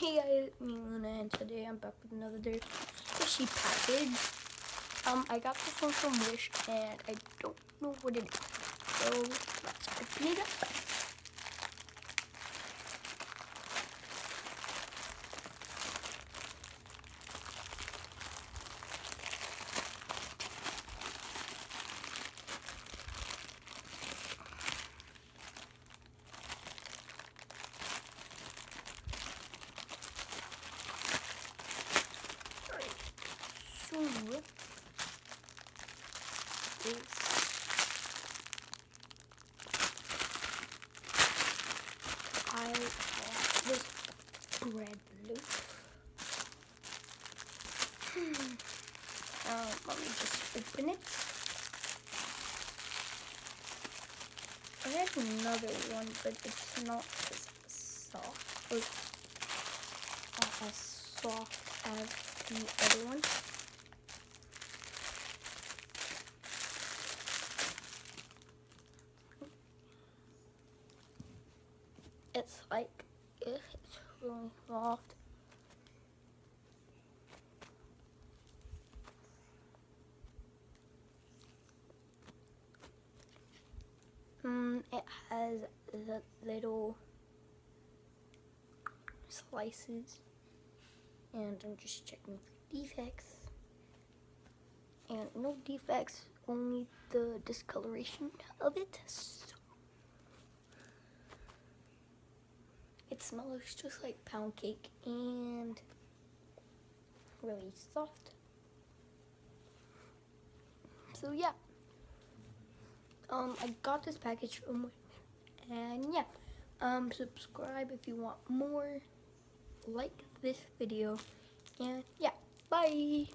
Hey guys, me Luna, and today I'm back with another squishy package. I got this one from Wish, and I don't know what it is. So let's open it up. So I have this bread loaf. Let me just open it. I had another one, but it's not as soft, or as soft as the other one. It's like, it's really soft. It has the little slices, and I'm just checking for defects. And no defects, only the discoloration of it. So it smells just like pound cake and really soft. So yeah, I got this package from Wish, and yeah, subscribe if you want more, like this video, and yeah, bye.